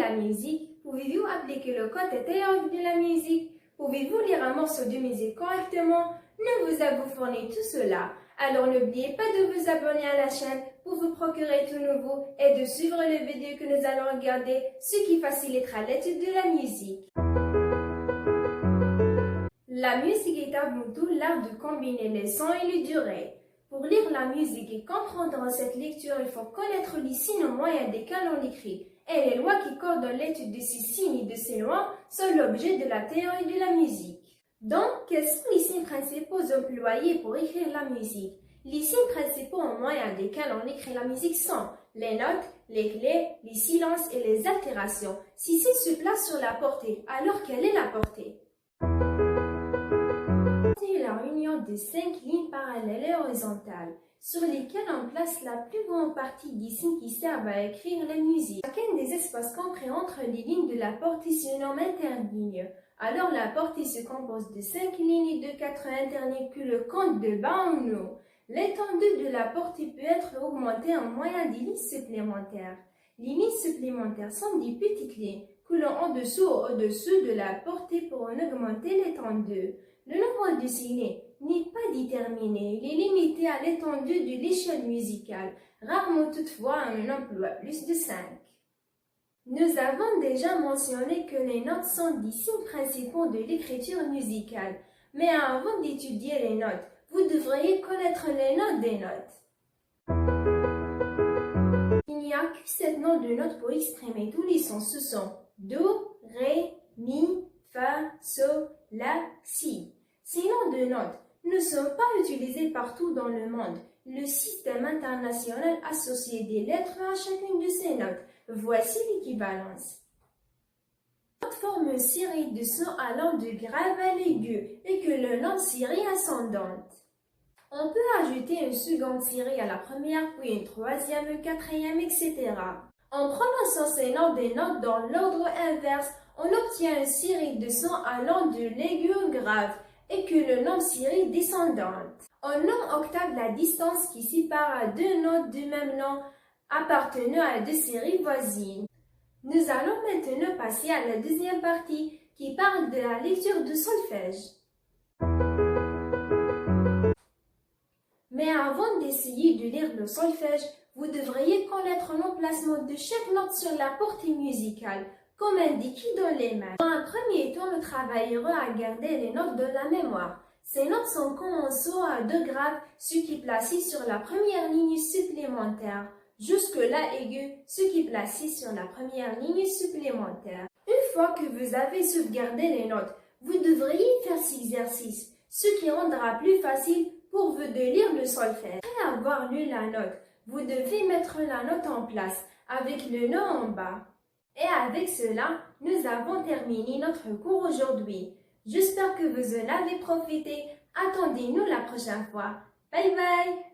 la musique? Pouvez-vous appliquer le code théorique de la musique? Pouvez-vous lire un morceau de musique correctement? Nous vous avons fourni tout cela. Alors n'oubliez pas de vous abonner à la chaîne pour vous procurer tout nouveau et de suivre les vidéos que nous allons regarder, ce qui facilitera l'étude de la musique. La musique est avant tout l'art de combiner les sons et les durées. Pour lire la musique et comprendre cette lecture, il faut connaître les signes moyens desquels on écrit et les lois qui coordonnent l'étude de ces signes et de ces lois sont l'objet de la théorie de la musique. Donc, quels sont les signes principaux employés pour écrire la musique? Les signes principaux moyens desquels on écrit la musique sont les notes, les clés, les silences et les altérations. Si signes se placent sur la portée, alors quelle est la portée? C'est la réunion de 5 lignes parallèles et horizontales, sur lesquelles on place la plus grande partie des signes qui servent à écrire la musique. Chacun des espaces compris entre les lignes de la portée se nomme interligne. Alors la portée se compose de 5 lignes et de 4 interlignes que le compte de bas en haut. L'étendue de la portée peut être augmentée en moyen des lignes supplémentaires. Les lignes supplémentaires sont des petites lignes coulant en dessous ou au-dessous de la portée pour en augmenter l'étendue. Le nombre de ces lignes n'est pas déterminé, il est limité à l'étendue de l'échelle musicale. Rarement toutefois on emploie plus de 5. Nous avons déjà mentionné que les notes sont des signes principaux de l'écriture musicale. Mais avant d'étudier les notes, vous devriez connaître les notes des notes. Il n'y a que 7 noms de notes pour exprimer tous les sons. Ce sont Do, Ré, Mi, Fa, Sol, La, Si. Ces noms de notes ne sont pas utilisés partout dans le monde. Le système international associe des lettres à chacune de ces notes. Voici l'équivalence. Note forme une série de sons allant de grave à l'aigu et que le nom série ascendante. On peut ajouter une seconde série à la première, puis une troisième, une quatrième, etc. En prononçant ces noms des notes dans l'ordre inverse, on obtient une série de sons allant de l'aigu au grave et que le nom série descendante. On nomme octave la distance qui sépare deux notes du même nom appartenant à deux séries voisines. Nous allons maintenant passer à la deuxième partie qui parle de la lecture du solfège. Mais avant d'essayer de lire le solfège, vous devriez connaître l'emplacement de chaque note sur la portée musicale, comme indiqué dans les mains. Dans un premier temps, nous travaillerons à garder les notes de la mémoire. Ces notes sont commençant à do grave, ce qui est placé sur la première ligne supplémentaire. Jusque la aigu, ce qui est placé sur la première ligne supplémentaire. Une fois que vous avez sauvegardé les notes, vous devriez faire cet exercice, ce qui rendra plus facile pour vous de lire le solfège. Après avoir lu la note, vous devez mettre la note en place, avec le nom en bas. Et avec cela, nous avons terminé notre cours aujourd'hui. J'espère que vous en avez profité. Attendez-nous la prochaine fois. Bye bye!